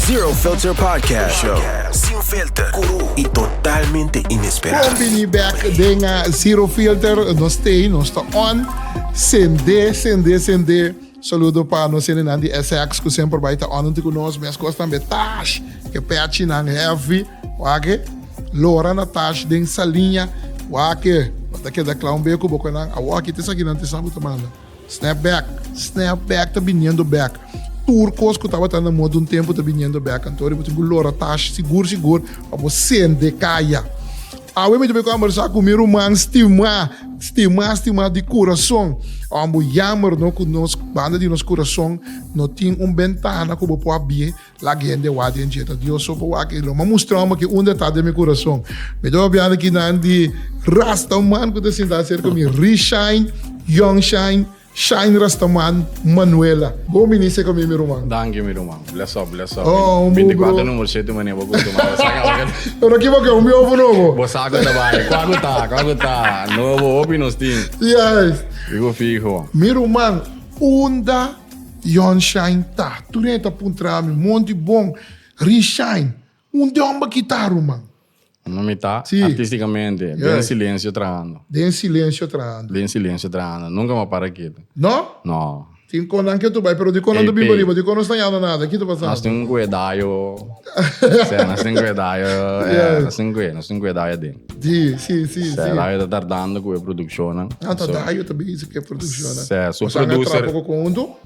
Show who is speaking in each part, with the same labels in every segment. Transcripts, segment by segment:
Speaker 1: Zero Filter Podcast Show. Sin filter e totalmente inesperado.
Speaker 2: Combini back denga Zero Filter, no stay, no sta on. Sende. Saludo para nós Nandi SX que sempre vai estar on com nós, mas gostam de tash, que perde nang heavy, wake. Lora na tash den salinha, wake. Basta da clown beco boko nang awaki te sakina te sabu tamanda. Snap back tá vindo back. Turcos que tava tendo modo tempo tá vindo back, então eu tenho lora tash seguro, para você sende caia. Eu me conversar com meu irmão, estimar de coração. Eu jammer no que nos banda de nosso coração não tem ventana que eu posso abrir lá gente vai dentro. Deus só para aquilo. Mas mostrar-me que onde está de meu coração. Me dou bem aqui na de Rastaman que está sentado cerca de Reshine, Young Shine Rastaman, Manuela. Bom ministro comigo, meu irmão.
Speaker 3: Danke, meu irmão. Bless up.
Speaker 2: 24
Speaker 3: número 7, mano. Eu vou tomar.
Speaker 2: Eu aqui vou que o meu novo.
Speaker 3: Vou sacar trabalho. Quando tá. Novo, open nos team.
Speaker 2: Yes.
Speaker 3: Fico fijo.
Speaker 2: Meu irmão, onde Young Shine tá? Tu nem tá puntrando, monte bom. Reshine. Onde é uma guitarra, irmão?
Speaker 3: Não me tá
Speaker 2: Sim.
Speaker 3: artisticamente.
Speaker 2: Yeah.
Speaker 3: Bem silêncio trando.
Speaker 2: Bem silêncio trando.
Speaker 3: Nunca me para aqui.
Speaker 2: Não?
Speaker 3: Não.
Speaker 2: Tem conan que tu vai, pero de conan do bimbo, de conan está yando nada. Aqui tu
Speaker 3: Nós
Speaker 2: passando.
Speaker 3: temos um guedaio. Nós temos guedaio. Nós temos guedaio dentro.
Speaker 2: Sim.
Speaker 3: Lá tá tardando com a produção, né?
Speaker 2: Tá daí, eu também isso que é produção, né?
Speaker 3: Sou
Speaker 2: Você
Speaker 3: producer.
Speaker 2: pouco com um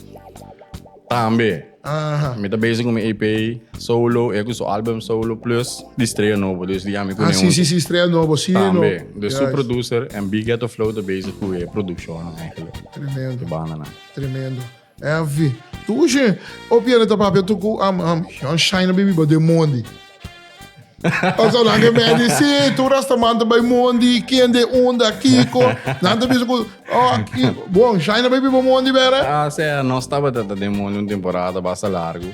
Speaker 3: Também.
Speaker 2: Aham.
Speaker 3: Me tá bezig com EP solo, eu sou álbum solo plus de estreia novo, dus die me
Speaker 2: Ah, sim, estreia novo, sim.
Speaker 3: Também. Dus sou
Speaker 2: Yes.
Speaker 3: producer en Big Ghetto Flow tá bezig com a produção eigenlijk.
Speaker 2: Tremendo.
Speaker 3: De banda, né?
Speaker 2: Tremendo. É, vi. Tu hoje, o piano tá papel, tu com Young Shine, baby, but de monde. Also lange me disse, tu rasta manda by monde, quem de onda, Kiko, nada mesmo com, Kiko, bom, Shine, baby, bo monde, vera?
Speaker 3: Nós estava tentando uma temporada bastante largo.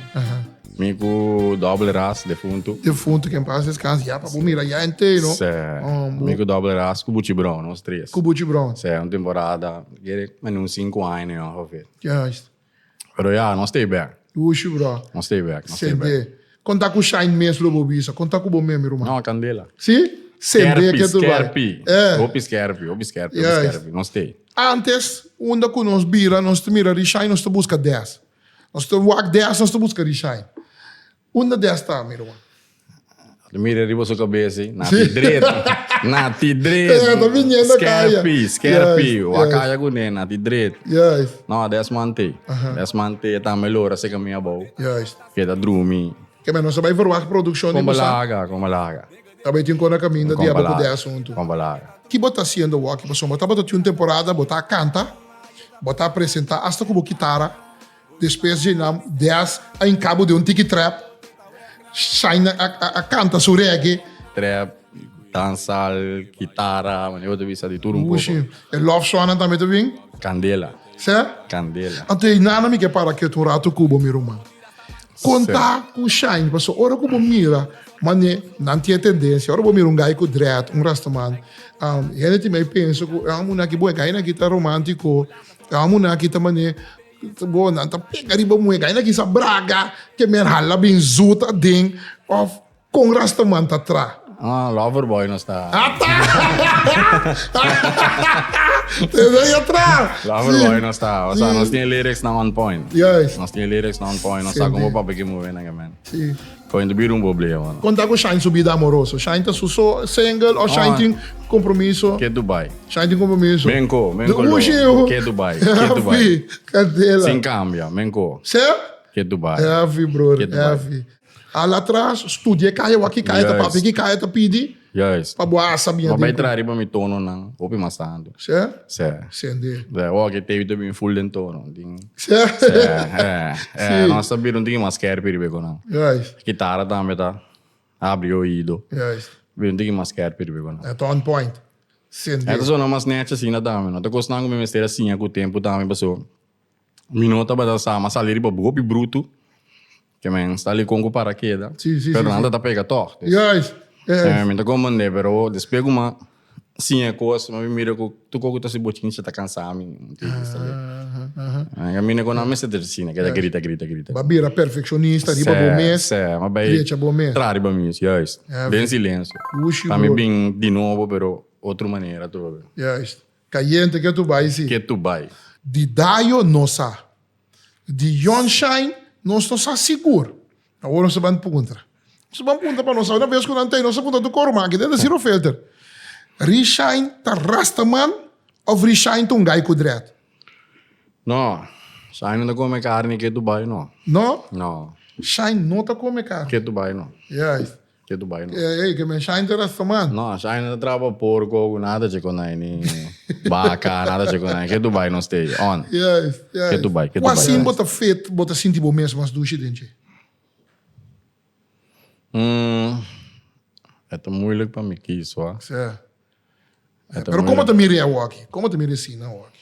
Speaker 3: Mico double ras defunto.
Speaker 2: Defunto, quem passa esse caso, já, pra mira, já inteiro.
Speaker 3: Mico double ras com Bucci Brown, nós três.
Speaker 2: Com Bucci Brown.
Speaker 3: Uma temporada, mas uns 5 anos, eu ver.
Speaker 2: Yes.
Speaker 3: Pero nós stay back.
Speaker 2: Uxi, bro.
Speaker 3: Nós stay back.
Speaker 2: Sende. Conta com o Shine mesmo, Bobisa. Conta com o bom mesmo, irmão.
Speaker 3: Não, candela.
Speaker 2: Sim? Sende que tu vai.
Speaker 3: Skerpi. Opi Skerpi. Nós stay.
Speaker 2: Antes, onde que nós bira, nós te mira Reshine, nós te busca 10. Nós te walk 10, nós te busca Reshine. Onde 10 está, meu irmão?
Speaker 3: Mira arriba sua cabeça, nati direito.
Speaker 2: Tá vindo a caia.
Speaker 3: Skerpi. O a caia com ele, nati direito.
Speaker 2: Yes.
Speaker 3: Não, desmantei. Desmantei, tá melhor, assim que a minha boa.
Speaker 2: Yes.
Speaker 3: Que tá drumi.
Speaker 2: Que mas nós vai verwacht a produção de
Speaker 3: Com
Speaker 2: você.
Speaker 3: balaga.
Speaker 2: Também tem que na caminho da dia para poder assunto.
Speaker 3: Com balaga.
Speaker 2: Que botar sendo walk, pessoal, botar uma temporada, botar canta, botar apresentar, hasta com guitarra, depois de 10 em cabo de tiki trap, shine a canta sobre reggae.
Speaker 3: Trap, dançal, guitarra, mas eu devia de tudo pouco.
Speaker 2: Puxa, e love song também também.
Speaker 3: Candela.
Speaker 2: Certo?
Speaker 3: Candela.
Speaker 2: Então, nada me que para que tu rato cubo, meu irmão. Contar com o shine, pessoal, ora cubo mira, mas não tinha tendência. Ora cubo mira gai com dread, rastaman. Ele também pensa que é uma que boa gai na guitarra romântico, é uma que também boa na tá pega riba moe gai na que sa braga, que me hala bem zuta ding of com rastaman tá tra.
Speaker 3: Loverboy não está.
Speaker 2: Daí atrás.
Speaker 3: Loverboy não está. O sea, nós temos lyrics na on point.
Speaker 2: Yes.
Speaker 3: Nós temos lyrics na on point. Nós sabemos como para que mover na gamen.
Speaker 2: Sim.
Speaker 3: Quando vir problema.
Speaker 2: Conta com Shine subida amoroso. Shine tá suso single ou Shine tem compromisso?
Speaker 3: Que Dubai.
Speaker 2: Shine tem compromisso.
Speaker 3: Menco que Dubai.
Speaker 2: Cadê lá?
Speaker 3: Sem cambia, Menco.
Speaker 2: Certo?
Speaker 3: Que Dubai.
Speaker 2: É, vi, brother. Lá atrás, estudia, caiu aqui, caiu, tá papi, que caiu, tá pedi.
Speaker 3: Yes.
Speaker 2: Pra boa, sabia.
Speaker 3: Mas vai entrar riba me tono não. Opi masando.
Speaker 2: Certo?
Speaker 3: Certo.
Speaker 2: Sende.
Speaker 3: Que teve também full den tono.
Speaker 2: Certo?
Speaker 3: Nós sabemos que mais quer perigo não.
Speaker 2: Yes.
Speaker 3: Guitarra também tá. Abre o ouvido.
Speaker 2: Yes.
Speaker 3: Vendo que mais quer perigo não.
Speaker 2: É, tá on point. Sende.
Speaker 3: É só não mais net assim na também. Não tá gostando me mestre assim com o tempo também passou. Minuto para dançar, mas salir para bobi bruto. Que men está ali com o paraquedas.
Speaker 2: Sim.
Speaker 3: Fernanda tá pega torto.
Speaker 2: Yes.
Speaker 3: Me tá comandando, pero despego uma sim, é coisa, mas mira que tu coco se botinho você tá cansado, a mina com nome é tercina, que é grita.
Speaker 2: Babira perfeccionista, riba bom mês.
Speaker 3: Mas bem,
Speaker 2: Direita bom mês.
Speaker 3: trari ba mim, yes. Bem silêncio.
Speaker 2: Uxi,
Speaker 3: Para mim
Speaker 2: bro.
Speaker 3: bem de novo, pero outra maneira, tu.
Speaker 2: Juist. Caliente que tu vai sim.
Speaker 3: Que tu vai.
Speaker 2: De Daio nossa. De Yonshine, nós estamos seguros. Agora nós vamos punta. Nós vamos punta para nós. Uma vez que não tem, nós vamos punta do Cormac, dentro da Zero Filter. Rishine tá rastaman ou Rishine tá gai kudret?
Speaker 3: Não, sai não come carne que tu vai, não.
Speaker 2: Não?
Speaker 3: Não,
Speaker 2: Shine não tá come cara.
Speaker 3: que tu vai, não.
Speaker 2: Yes.
Speaker 3: Que tu vai, não.
Speaker 2: Que me Shine tá rastaman.
Speaker 3: Não, sai não trava porco, nada de conai, nem vaca, nada de conai. Que tu vai, não stay on.
Speaker 2: Yes.
Speaker 3: Que tu vai, que tu
Speaker 2: Qual
Speaker 3: vai.
Speaker 2: assim bota feito, bota sentir bom mesmo as duas dente?
Speaker 3: É tão moeilijk para mim que isso, ó.
Speaker 2: Certo.
Speaker 3: É tão
Speaker 2: Pero como
Speaker 3: moeilijk.
Speaker 2: te mire a walkie? Como te mire assim na walkie?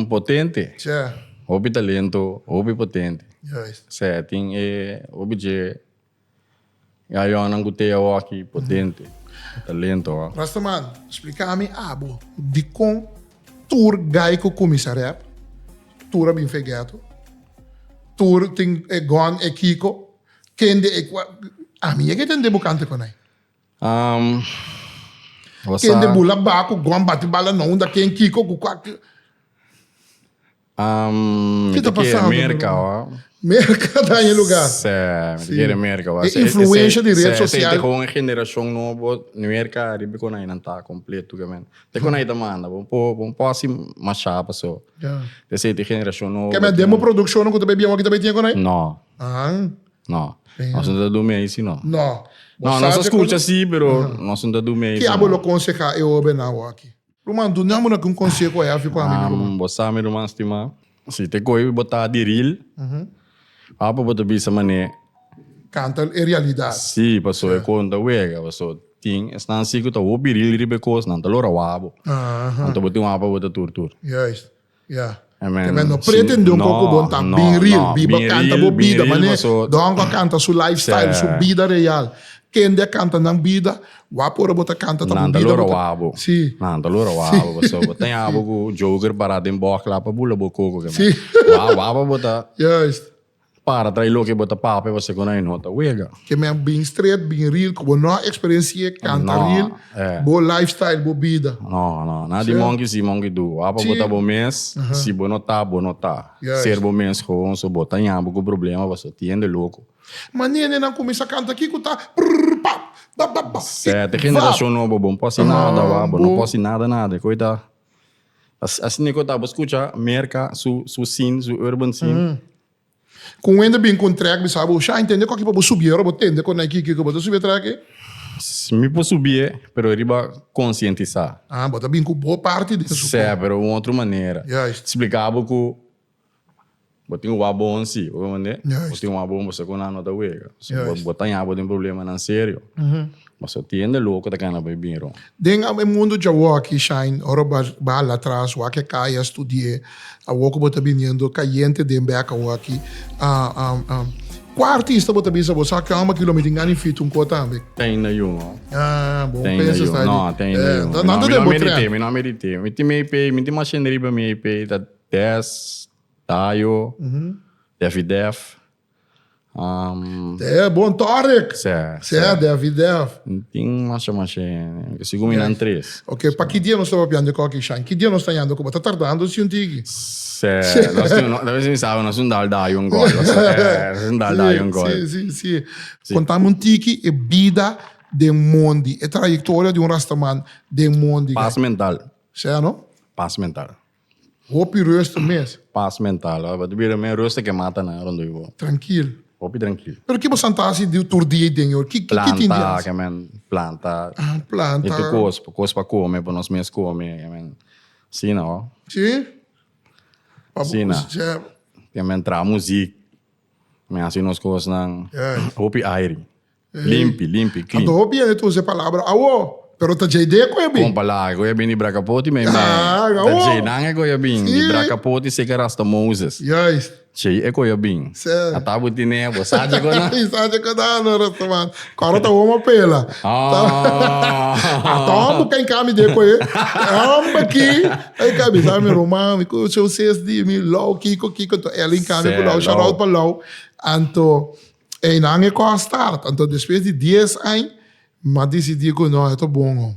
Speaker 3: Potente.
Speaker 2: Certo.
Speaker 3: Houve talento, houve potente.
Speaker 2: Yes.
Speaker 3: Setting é obje. Aí eu não gostei aqui potente. Talento, ó.
Speaker 2: Rastaman, explica-me, abo, de com tour gai que comissário, tour bem feito, tour tem gon e kiko, quem de a minha que tem de bucante com aí.
Speaker 3: Você
Speaker 2: Quem de bula baco, gon bate bala não, da quem kiko com qualquer que tá passando,
Speaker 3: América,
Speaker 2: bro?
Speaker 3: ó.
Speaker 2: mercado em lugar.
Speaker 3: Me quer América, ó.
Speaker 2: E influência de rede social.
Speaker 3: Se com a geração nova, América, ribe com aí não tá completo, também. Te com aí também, vamos assim mais chapa só. Desse de geração nova.
Speaker 2: Que me demo produção que também bem aqui também tinha com aí?
Speaker 3: Não,
Speaker 2: Ah,
Speaker 3: não. Nós não dormimos aí, sim, não.
Speaker 2: não.
Speaker 3: Não, nós escuta assim, pero nós não dormimos aí.
Speaker 2: Que abo lo conseca eu obenar aqui. Romano, não é um conselho é fico a mim.
Speaker 3: Você me irmã estima, se te coi botar diril, apa botar bisa mané.
Speaker 2: Canta é realidade.
Speaker 3: Si, passou é conta wega, passou ting, estão assim que tá o biril ribe cos, não tá lora wabo. Não tá botar apa botar tur.
Speaker 2: Yes. Yeah.
Speaker 3: Amen.
Speaker 2: Não pretende um pouco bom tá bem real, biba canta bo vida, mané. Donga canta su lifestyle, su vida real. Quem de canta não vida, wapora bota canta tá
Speaker 3: Não tá
Speaker 2: vida.
Speaker 3: lora wabo.
Speaker 2: Sim.
Speaker 3: Não tá lora wabo, passou botar abo com joker para dem boc lá para bula bococo,
Speaker 2: Sim.
Speaker 3: Wabo botar
Speaker 2: Yes.
Speaker 3: para trair lo que botar papo você com aí nota wega.
Speaker 2: Que me bem straight, bem real, como não experiência canta
Speaker 3: Não,
Speaker 2: real, bo lifestyle, bo vida.
Speaker 3: Não, nada de monge si monge do. Apa botar bom mês, se bo notar, bo notar.
Speaker 2: Yes.
Speaker 3: Ser bom mês com so botar em abo com problema, você tiende louco.
Speaker 2: Mas nem não começa a cantar aqui que tá
Speaker 3: Certo, geração nova, bom, posso nada, wabo, não posso nada, coita. Assim que eu tava escuta, merca, su scene, su urban scene.
Speaker 2: Com ainda bem com track, sabe? Já entendeu qual que para subir, eu vou entender quando é que eu vou subir track.
Speaker 3: Me posso subir, pero riba conscientizar.
Speaker 2: Ah, bota bem com boa parte disso.
Speaker 3: Certo, pero uma outra maneira.
Speaker 2: Yes.
Speaker 3: Explicava que botei um abo em si, né?
Speaker 2: Yes.
Speaker 3: Botei um abo você com nada da wega.
Speaker 2: Yes.
Speaker 3: Botar em abo tem problema não sério. Mas eu tiende louco da cana bem bem.
Speaker 2: Den ao mundo de walk shine, ora ba lá atrás, wa que caia estudie, a walk bota vindo caiente de beca walk. Qual artista bota bisa você que ama quilômetro engane fito coisa também.
Speaker 3: Tem nenhum, ó.
Speaker 2: Ah, bom,
Speaker 3: Tem
Speaker 2: pensa
Speaker 3: nenhum.
Speaker 2: está.
Speaker 3: Não, tem nenhum.
Speaker 2: Nada de botar.
Speaker 3: Me não meditei. Me tem meio pay, me tem machineria para meio pay da 10, Tayo, Def.
Speaker 2: É bom Torek.
Speaker 3: Certo.
Speaker 2: Certo, David.
Speaker 3: Tem machine. Segundo me 3.
Speaker 2: Ok, para que dia nós estamos piando com aqui shine? Que dia nós estamos indo com tá tardando se um tigi.
Speaker 3: Certo. Nós não sabemos, nós não dá um gol. Nós não dá um gol.
Speaker 2: Sim. Contamos um tiki e vida de mundo, e trajetória de um rastaman de mundo.
Speaker 3: Paz mental.
Speaker 2: Certo, não?
Speaker 3: Paz mental.
Speaker 2: Hopi resto mês.
Speaker 3: Paz mental. Vai ter meio rosto que mata na rondo eu.
Speaker 2: Tranquilo.
Speaker 3: Hopi tranquilo.
Speaker 2: Pero que você antasi de turdia denho? Que
Speaker 3: Planta, que men planta.
Speaker 2: Ah, planta.
Speaker 3: E tu cospa come, para nós mesmos come, que men. Sim, não.
Speaker 2: Sim?
Speaker 3: Sim, não. Que men tra música. Men assim nós coisas não. Hopi aire. Limpe, clean.
Speaker 2: Ando hopi é tu essa palavra. Awo, Pero tá JD ko yabi.
Speaker 3: Kung pala, ko yabi ni Bracapoti, may
Speaker 2: nga,
Speaker 3: Jay nange ko yabi. Ni
Speaker 2: Sim.
Speaker 3: Bracapoti, seka Rasta Moses.
Speaker 2: Juist.
Speaker 3: Jay ko yabi.
Speaker 2: Sim.
Speaker 3: Atabo tinebo. Sadya ko na.
Speaker 2: Sabe que dá no restaurante. Cara tá uma pela. Toma quem come de coi. Amba aqui. Aí cabe, sabe, Romão, me com seu CSD, me low kiko to ela em come com o shout out para low. Anto em nange costa, anto depois de 10 anos, mas decidi que não, é tão bom.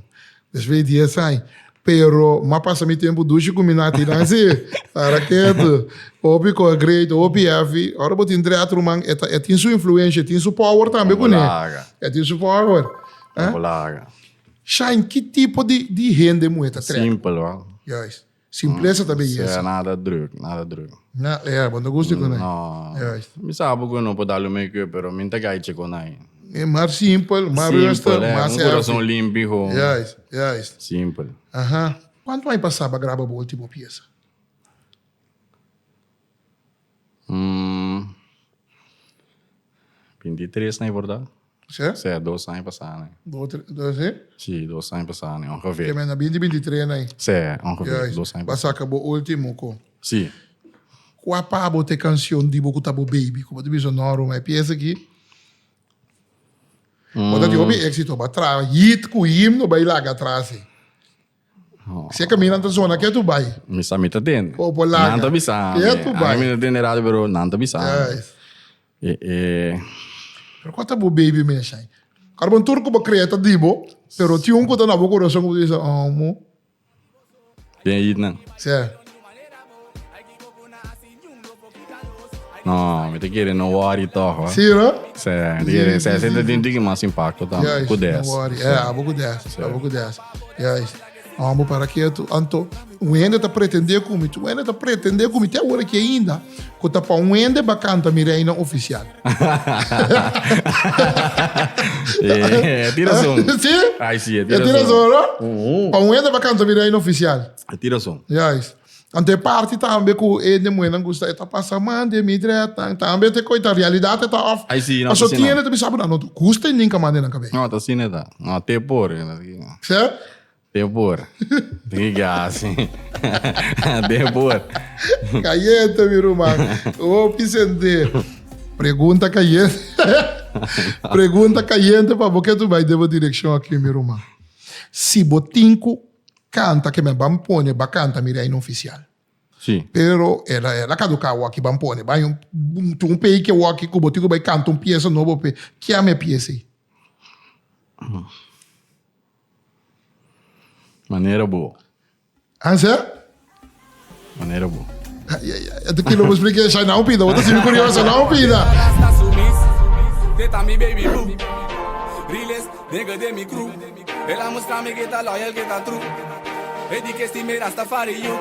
Speaker 2: Depois de 10 anos. Pero, mas passa meu tempo duche com minati, não é? Para que opi com a great, opi heavy. Ora, botin teatro, man, é tem sua influência, tem sua power também, com ele. É tem sua power.
Speaker 3: Polaga.
Speaker 2: Shine, que tipo de rende moeda?
Speaker 3: Simpel, hoor.
Speaker 2: Juist. Simpleza também é
Speaker 3: É nada druk, nada druk.
Speaker 2: É, quando eu gosto com ele.
Speaker 3: No.
Speaker 2: Juist.
Speaker 3: Mi sabe que não pode dar o make pero minta gai checo nai.
Speaker 2: É mais simples, mais rosto, mais
Speaker 3: coração
Speaker 2: heavy.
Speaker 3: limpo.
Speaker 2: Juist, juist.
Speaker 3: Simpel.
Speaker 2: Aham. Quanto vai passar para gravar a última peça?
Speaker 3: 23 na verdade.
Speaker 2: Certo?
Speaker 3: Sim, 2 anos passaram.
Speaker 2: Dois, hein?
Speaker 3: Sim, 2 anos passaram,
Speaker 2: Que
Speaker 3: ongeveer.
Speaker 2: men na 2023 na
Speaker 3: Sim, ongeveer, 2
Speaker 2: Juist.
Speaker 3: anos
Speaker 2: Basta acabou o último com.
Speaker 3: Sim.
Speaker 2: Qual a bote canção de boku tabo baby? Como tu biso noro, mas peça aqui. Quando eu ouvi éxito, vai atrás, hit com himno, vai lá atrás. Se caminha na zona que tu vai.
Speaker 3: Misa mita din.
Speaker 2: O Polaga.
Speaker 3: Nanta bisa.
Speaker 2: Kaya tu ba?
Speaker 3: Ang mita din errado pero nanta bisa.
Speaker 2: Yes.
Speaker 3: Eh,
Speaker 2: Pero qual tabo baby me sai? Carbon turco ba creata dibo, pero ti un ko na bo coração ko diz, mo.
Speaker 3: Bien yit na.
Speaker 2: Certo.
Speaker 3: No, mita quiere no worry to.
Speaker 2: Sim, né?
Speaker 3: Sim, se sente din que mais impacto tam.
Speaker 2: Yes.
Speaker 3: Kudes.
Speaker 2: Não worry. É, a boku dessa. A boku dessa. Yes. Amo para que tu anto o ende tá pretender comigo, o ende tá pretender comigo até agora que ainda, que tá para um ende bacana mireina oficial.
Speaker 3: Tira som.
Speaker 2: Sim?
Speaker 3: Ai, sim,
Speaker 2: É
Speaker 3: tira
Speaker 2: tira
Speaker 3: som.
Speaker 2: zona. Para um ende bacana mireina oficial.
Speaker 3: Tira som.
Speaker 2: Yes. Ante parte também que o ende moena gosta tá passando mande me direto, também te coita realidade tá off.
Speaker 3: Ai, sim, não.
Speaker 2: Mas só tinha tu sabe não, tu custa nem que maneira cabeça.
Speaker 3: No, tá assim, né? No, te por.
Speaker 2: Certo?
Speaker 3: Te por. Diga assim. Te por.
Speaker 2: Caliente, meu irmão. Ô, Vicente. Pergunta caliente. Pergunta caliente para porque tu vai dar direção aqui, meu irmão. Se botinco canta que me bampone, bacanta mireino oficial.
Speaker 3: Sim.
Speaker 2: Pero ela caduca o aqui bampone, vai um pei que o aqui que o botinco vai cantar um pieza novo pe. Que é a minha pieza aí?
Speaker 3: Maneira boa.
Speaker 2: Answer?
Speaker 3: Maneira boa.
Speaker 2: É que não vou explicar, já não pida. Outra se me curiosa, não pida.
Speaker 4: Rasta sumis, teta mi baby blue. Realest nigga de mi crew. Ela mostra me que tá loyal, que tá true. Edi que estime Rastafari you.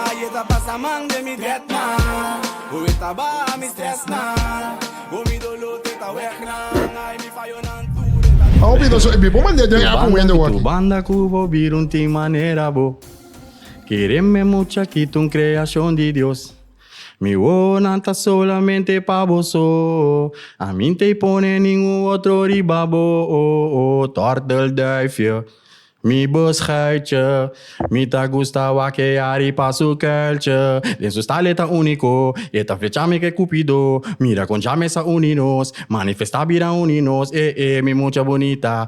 Speaker 4: Aí tá passa man de mi dread na. O eta ba mi stress na. O mi dolo teta weg na. Ai mi fayo nan tu.
Speaker 2: Não pida, só me pode mandar de a puendo
Speaker 3: Tu
Speaker 2: aqui.
Speaker 3: banda cubo vir un team maneira bo. Quereme mucho aquí tu creación de Dios. Mi voz no está solamente pa vos. A mí te pone ningún otro ribabo. Tortel duifje. Mi beschuitje, mi ta gusta wakeari pasu kuiltje. Den su staleta unico, eta flechame que cupido. Mira con llame sa uninos, manifesta bira uninos. Mi mucha bonita,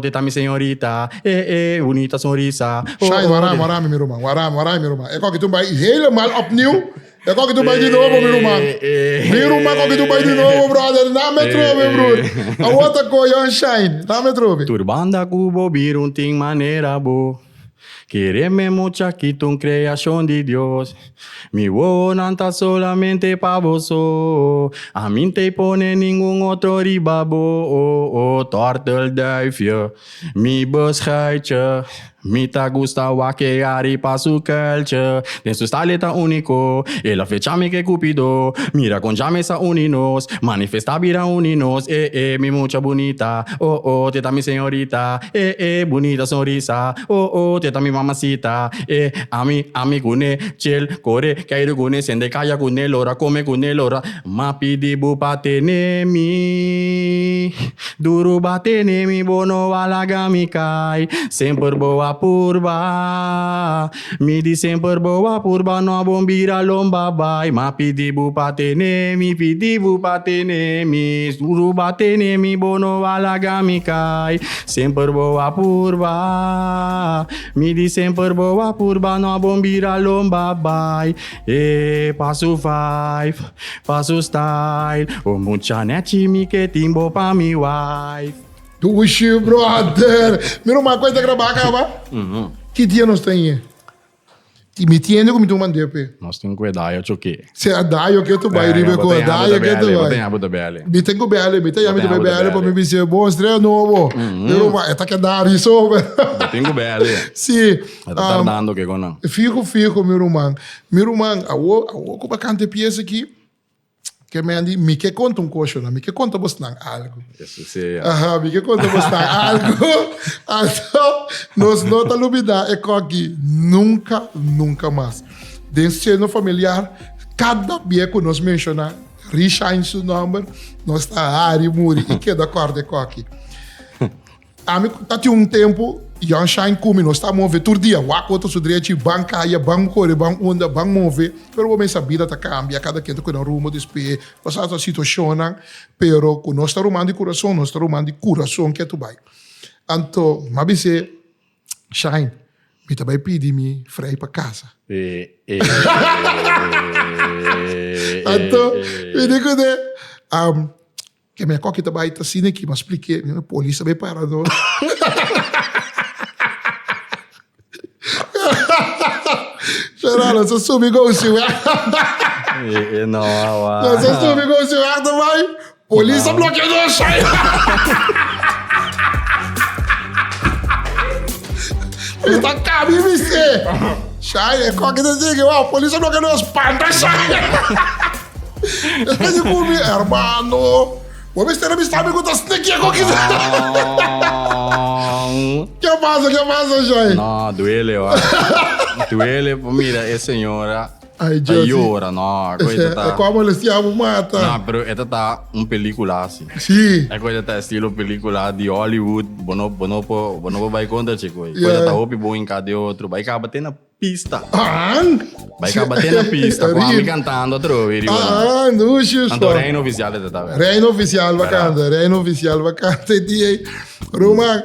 Speaker 3: teta mi señorita. Bonita sonrisa.
Speaker 2: Shine, warame, meu irmão. Warame, meu irmão. É qual que tu vai helemaal opnieuw. É qual que tu vai de novo, meu irmão. Meu irmão, qual que tu vai de novo, brother. Dá me trove, brother. A outra coisa, Shine. Dá me trove.
Speaker 3: Turbanda cubo vir un ting manera bo. Quereme mucho aquí tu creación de Dios. Mi voz no está solamente pa vos. A mí te pone ningún otro ribabo. Tortel duifje. Mi beschuitje. Me ta gusta vaquear pa su culture. Den su style ta único. Ela fechame que cupido. Mira con llame sa uninos. Manifesta bira uninos. Mi mucha bonita. Oh, teta mi señorita. Bonita sonrisa. Oh, teta mi mamacita. Ami gune. Chill, core. Kairu gune. Sende kaya gune. Lora come gune lora. Mapi di bu patene mi. Duru batene mi bono walagami kai. Sempre boa purba. Mi di sempre boa purba. No bombira lomba bai. Ma pidi bu patene mi. Pidi bu patene mi. Duru batene mi bono walagami kai. Sempre boa purba. Mi di sempre boa purba. No bombira lomba bai. Passo 5. Passo style. O mucha nechi mi que timbo pa mi wife.
Speaker 2: Dushi, brother. Mira uma coisa que gravar acaba. Que dia nós tem? Ti mi tiene como tu mandei pe.
Speaker 3: Nós temos que cuidar, eu choquei.
Speaker 2: Se a daio que tu vai ribe com daio que tu vai.
Speaker 3: Tem abuda bele.
Speaker 2: Mi tengo bele, mi tengo bele para me dizer bom estreia novo. Mira uma, é que dar isso.
Speaker 3: Eu tenho bele.
Speaker 2: Sim.
Speaker 3: Tá tardando que não.
Speaker 2: Fico, meu irmão. Meu irmão, a como cante pieza aqui. Que me andi, me que conta coisa, me que conta bastante algo.
Speaker 3: Isso sim.
Speaker 2: Me que conta bastante algo. Então, nós não tá lubida é que nunca mais. Desse no familiar, cada dia que nós menciona, Richard seu nome, nós tá Ari Muri e que da corda coque. A mim tá tinha tempo Jan Shine come, nós estamos a mover todo dia. O outro se direito, banca, banco, corre, banco, onda, banco mover. Pero o homem sabia que cambia, cada quem tem um rumo de espelho. Passar a situação, pero com nós está rumando de coração que tu vai. Então, mas você, Shine, me também pedi me freio para casa. Então, me digo que minha coque também está assim aqui, mas expliquei, a polícia vai parar, não. Geraldo, você subiu igual o seu.
Speaker 3: Não,
Speaker 2: você subiu igual o seu também. Polícia bloqueou o chão. Está caminho, você. Chai, é qualquer coisa que a polícia bloqueou os pandas, chai. Eu pensei comigo, hermano. Vamos ter uma história que tá sneaky aqui. Que passa, Chai?
Speaker 3: Não, duele, ó. Duele, mira, é senhora.
Speaker 2: Ai,
Speaker 3: llora, no, coisa tá.
Speaker 2: É como eles chamam, mata.
Speaker 3: Não, pero esta tá película assim.
Speaker 2: Sim.
Speaker 3: É coisa tá estilo película de Hollywood, bono vai contra chico. Coisa tá hopi bom em cada outro, vai acabar bater na pista. Vai acabar bater na pista, com a me cantando outro vídeo.
Speaker 2: Não, xuxa.
Speaker 3: Então, reino oficial de tá vendo.
Speaker 2: Reino oficial vacante, dia. Roma.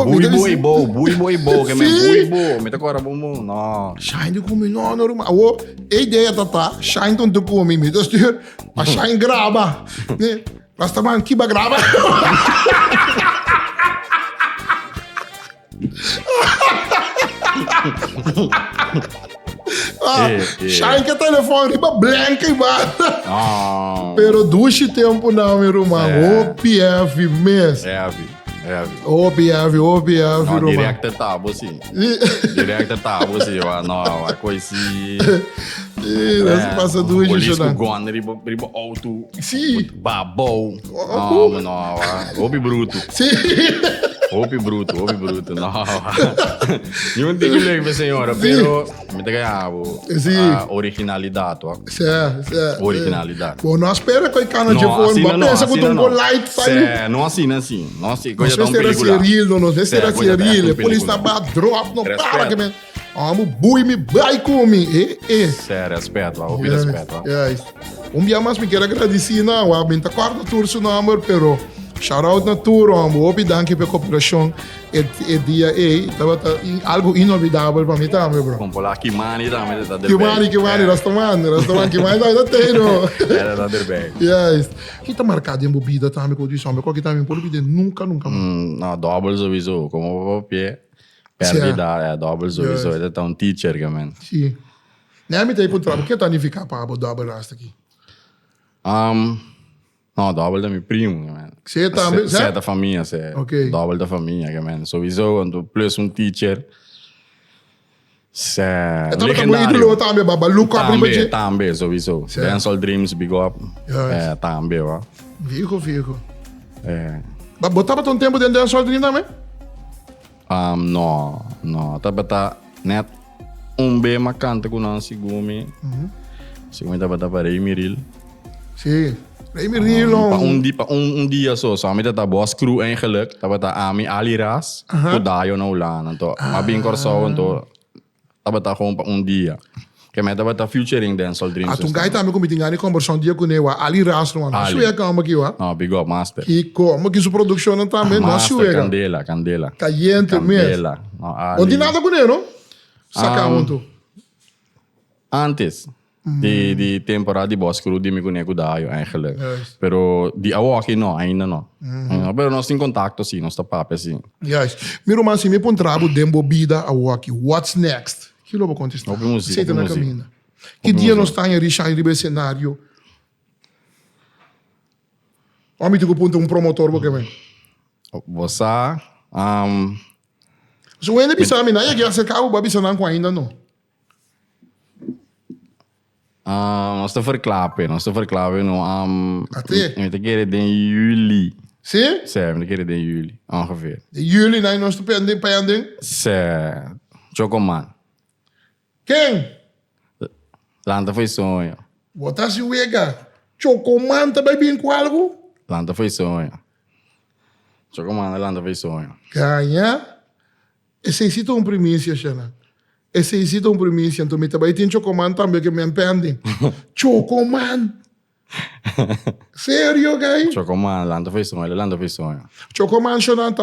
Speaker 3: Bui bo, que me bui bo, me tá agora bom, não.
Speaker 2: Shine come não, Roma. A ideia tá, Shine tu come, me tá stuur, a Shine grava. Né? Basta man que ba grava. Shine que telefone riba blanca e bata. Pero duche tempo não, meu irmão. O PF mesmo. O PF,
Speaker 3: não, director tá, você. Director tá, você, não, a coisa assim.
Speaker 2: Não passa duche,
Speaker 3: polícia gone, riba auto.
Speaker 2: Sim.
Speaker 3: Babou. Não, obi bruto.
Speaker 2: Sim.
Speaker 3: Obi bruto, não. Não tem que ler, senhora, pero me te ganhava a originalidade, ó.
Speaker 2: Certo.
Speaker 3: Originalidade.
Speaker 2: Bom, não espera que o cano de fone, mas pensa que tu light sai.
Speaker 3: Não assim. Não assim,
Speaker 2: coisa tão película. Não sei se era serial, polícia tá drop, não para que me... Amo bui me vai comigo.
Speaker 3: Sério, respeito, ouvi respeito.
Speaker 2: Dia mais me quero agradecer, não, a minha quarta tour seu nome, pero shout out na tour, amo, obrigado pela cooperação. É dia, tava algo inovidável para mim também, bro.
Speaker 3: Vamos lá, Kimani também tá der
Speaker 2: bem. Kimani, Rastaman, Kimani tá tendo.
Speaker 3: Era tá der bem.
Speaker 2: Yes. Que tá marcado em bebida também, que eu disse, homem, qual que também por bebida nunca.
Speaker 3: Não, double sowieso, como o pé. Perdida, double sowieso, ele tá teacher, man.
Speaker 2: Sim. Nem me tem por trás, que tá nificar para o double rasta aqui.
Speaker 3: Não, double é meu primo, man.
Speaker 2: Você também, certo?
Speaker 3: Certa família, certo.
Speaker 2: Ok.
Speaker 3: Double da família, que man. Sowieso, plus um teacher.
Speaker 2: Então, também ídolo também, baba. Look up,
Speaker 3: Também, sowieso. Dancehall Dreams, big up. Também, ó.
Speaker 2: Fico. Botava um tempo dentro da Dancehall Dream também?
Speaker 3: Não. Tá net bem macante com não Sigumi. Sigumi tá para Emiril.
Speaker 2: Sim. Emiril.
Speaker 3: Um dia só me tá boss crew eigenlijk. Tá Ami Ali Ras. Kudayo na ulan. Maar bem corso então tá gewoon dia. Que me tá featuring Dancehall Dreams.
Speaker 2: Tu gai também como tinha conversão dia com ele, Ali Ras não. Não é como aqui, ó.
Speaker 3: Não, big up master.
Speaker 2: E como que sua produção também não é.
Speaker 3: Candela.
Speaker 2: Caliente mesmo. Onde nada com ele, não? Sacamos tu.
Speaker 3: Antes de temporada de boss crew de me conheço daí eigenlijk. Pero de awaki não, ainda não. Pero nós tem contato sim, nós tá papo assim.
Speaker 2: Yes. Miro mas se me pon trabo dembo bida awaki. What's next? Que lobo contestar. Você tá na caminho. Que dia nós tá em Richard Ribeiro cenário? Homem tu ponto um promotor porque vem.
Speaker 3: Você
Speaker 2: so ainda bisami na ia que carro babi sanan com ainda não.
Speaker 3: Nós tá verklappen no
Speaker 2: Até?
Speaker 3: Eu te querer em juli.
Speaker 2: Sim?
Speaker 3: Sim, eu querer em juli, ongeveer.
Speaker 2: De juli na nós pending pending.
Speaker 3: Sim. Chocoman.
Speaker 2: Quem?
Speaker 3: Lanta foi sonho.
Speaker 2: Botar se uega. Chocoman também bem com algo?
Speaker 3: Lanta foi sonho. Chocoman, Lanta foi sonho.
Speaker 2: Ganha. Esse existe uma primícia, Xana. Esse existe uma primícia. Então, me também tem Chocoman também que me pending. Chocoman. Sério, guy?
Speaker 3: Chocoman, Lanta foi sonho.
Speaker 2: Chocoman, Xana,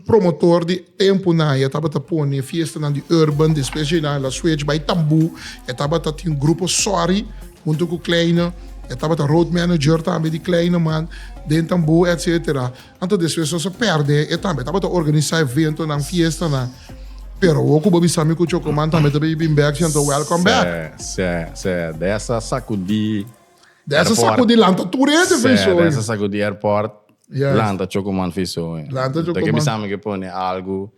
Speaker 2: promotor de tempo na ia. Tava tapone, fiesta na de urban, de special na switch, by tambu. E tava tem um grupo sorry, junto com o kleine. E tava road manager também de kleine man. Dentro tambu, etc. Então, as pessoas se perdem. E também tava organizar evento na fiesta na. Pero o que babi sami com Chocoman também bem back, então welcome back.
Speaker 3: Dessa sacudi.
Speaker 2: Dessa sacudi lanta turete fez isso.
Speaker 3: Dessa sacudi airport. Lanta Chocoman fez isso.
Speaker 2: Lanta Chocoman.
Speaker 3: Porque me sabe que põe algo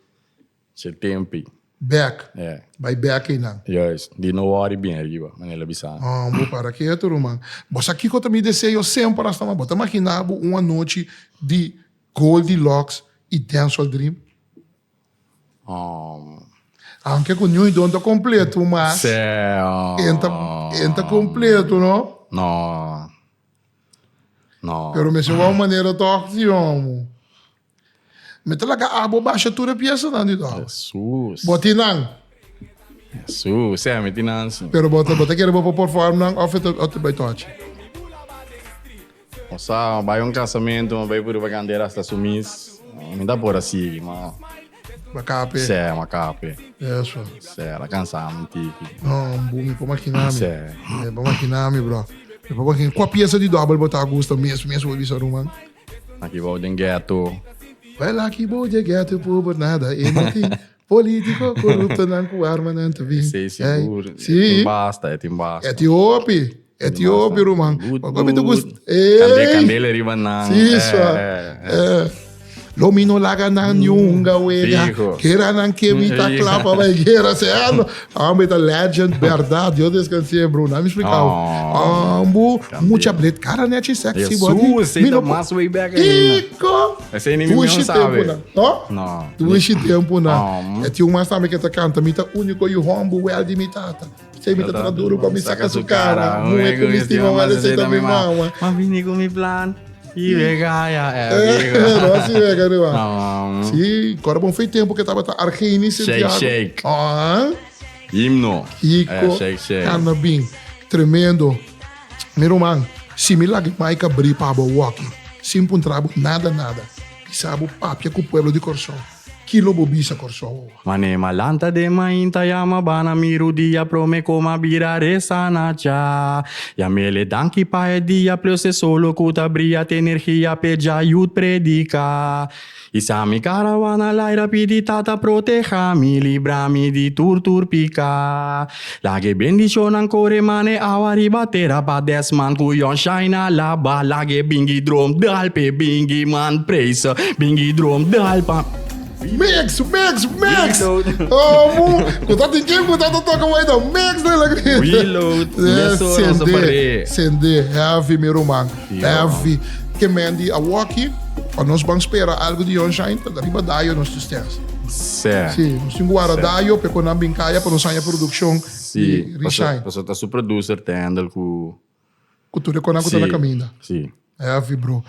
Speaker 3: se tempo.
Speaker 2: Back.
Speaker 3: É.
Speaker 2: By back ainda.
Speaker 3: Yes. De não worry bem arriba, manela bisama.
Speaker 2: Vou para aqui, turma. Mas aqui que eu também desejo sempre para estar bota imaginando uma noite de Goldilocks e Dancehall Dream. Anche com nenhum dono completo, mas entra completo, não?
Speaker 3: Não.
Speaker 2: Pero me chegou uma maneira tóxica, amo. Me tá lá que a baixa toda a peça não de dó.
Speaker 3: Jesus.
Speaker 2: Botinang.
Speaker 3: Jesus, me tinansi.
Speaker 2: Pero bota que era para performar não, ou vai touch.
Speaker 3: Moça, vai casamento, vai por uma bandeira hasta sumis. Me dá por assim, mas
Speaker 2: Macape.
Speaker 3: Macape.
Speaker 2: Isso.
Speaker 3: La cansamos, tipo.
Speaker 2: Não, me pode maquinar, me pode maquinar, bro. Me pode maquinar. Qual peça de double botar a gosto mesmo vou visar, mano?
Speaker 3: Aqui vou de ghetto.
Speaker 2: Vai lá que vou de ghetto por nada. E não tem político corrupto não com arma não te vi.
Speaker 3: Sim, seguro.
Speaker 2: Sim.
Speaker 3: Basta.
Speaker 2: Etiópia, mano. Como tu gosta?
Speaker 3: Candela riba na.
Speaker 2: Sim, só. Lomino laga na nyunga wega. Kera nan kemita klapa vai kera se ano. Ambe ta legend verdade. Eu descansei, Bruno. Não me explicava. Ambu mucha blade cara net sexy body.
Speaker 3: Mino mas way back.
Speaker 2: Ico.
Speaker 3: Esse nem me sabe.
Speaker 2: Não. Duas tempo na. É tio mas também que tá canta mita único e o rombo well de mitata. Sei mita traduro para me sacar su cara. Não é como estima mas você também mama.
Speaker 3: Mas vini com mi plan. E vegaya,
Speaker 2: Nossa, vega, né? Sim, agora bom foi tempo que tava Argeni,
Speaker 3: Shake. Himno.
Speaker 2: Rico.
Speaker 3: Shake.
Speaker 2: Canabim. Tremendo. Meu man, similar que mais abrir para o walking. Sem trabo, nada. Sabe, papia com o pueblo de Corsão. kilo bobisa corso.
Speaker 3: Mane malanta de mainta yama bana miru dia prome coma bira resana cha. Ya mele danki pa e dia plus e solo kuta bria te energia pe jayut predica. Isami caravana laira pidi tata proteja mi librami di turtur pica. Lage bendición ancora mane awari batera pa desman kuyon shaina laba. Lage bingi drum dal pe bingi man praise. Bingi drum dal pa.
Speaker 2: Mix!
Speaker 3: Reload.
Speaker 2: Oh, mo! Kung tatin game, kung tatotokan mo ito, mix na lang rin.
Speaker 3: Reload. Leso pare.
Speaker 2: Sende, heavy meu man. Heavy. Que mendi a walkie, para nós vamos esperar algo de onshine, para arriba daio nós testamos.
Speaker 3: Certo.
Speaker 2: Sim, nós temos guarda daio, para quando bincaia, para nós sair a produção
Speaker 3: Sim.
Speaker 2: de reshine.
Speaker 3: Você tá su producer te handle com...
Speaker 2: Cultura quando está na caminha.
Speaker 3: Sim.
Speaker 2: Heavy, bro.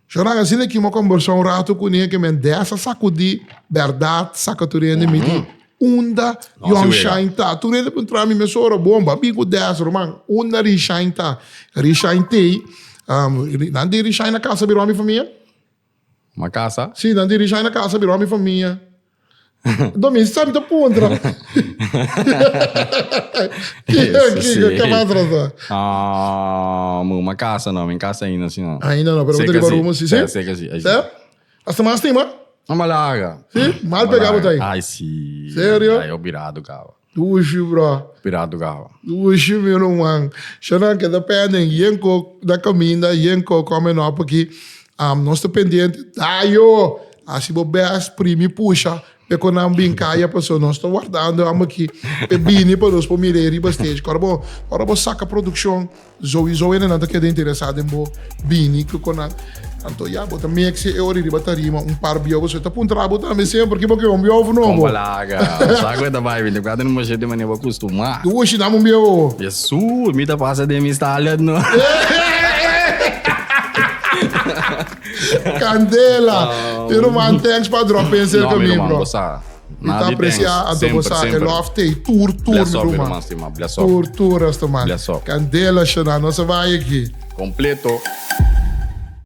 Speaker 2: Jornal, assim que uma conversa rato com ele que me dessa sacudi verdade, sacaturei de mim. Unda onshine tá. Tu nem para entrar me soro bomba, bigo dessa, romang. Unda reshine tá. Reshine tem. Nanti reshine na casa virou minha família?
Speaker 3: Uma casa?
Speaker 2: Sim, nanti reshine na casa virou minha família. Domingo, sabe da pontra? Que mais atrasa?
Speaker 3: Uma casa não, em casa ainda assim não.
Speaker 2: Ainda não, pero vou ter barulho, sim?
Speaker 3: Sei que sim.
Speaker 2: É? Hasta mais tem, mano?
Speaker 3: Uma larga.
Speaker 2: Sim? Mal pegava daí.
Speaker 3: Ai, sim.
Speaker 2: Sério?
Speaker 3: Aí eu virado o carro.
Speaker 2: Uxi, bro.
Speaker 3: Virado o carro.
Speaker 2: Uxi, meu irmão. Xanã, que depende, yenko da caminha, yenko come no aqui. Nós estamos pendentes. Daio! Assim, o best primi puxa. Porque quando bincaia, pessoa, nós estamos guardando aqui. Bini para nós, para mirar bastante. Agora vou sacar a produção. Zoe ainda não está interessado em bini, que quando então, já, bota mix e ori de bateria, par de biovos, você está apontando, bota me sempre, porque um biovo novo.
Speaker 3: Como larga. Sabe da vibe, de cada não de maneira acostumar.
Speaker 2: Tu hoje dá um biovo.
Speaker 3: Jesus, me tá passa de me instalado, não.
Speaker 2: Candela! Pero mantém para drop em ser caminho, bro.
Speaker 3: Não,
Speaker 2: tá apreciar a você, é lofty, tour,
Speaker 3: Bless up.
Speaker 2: Tour, esta man. Candela, Xana, nossa vai aqui.
Speaker 3: Completo.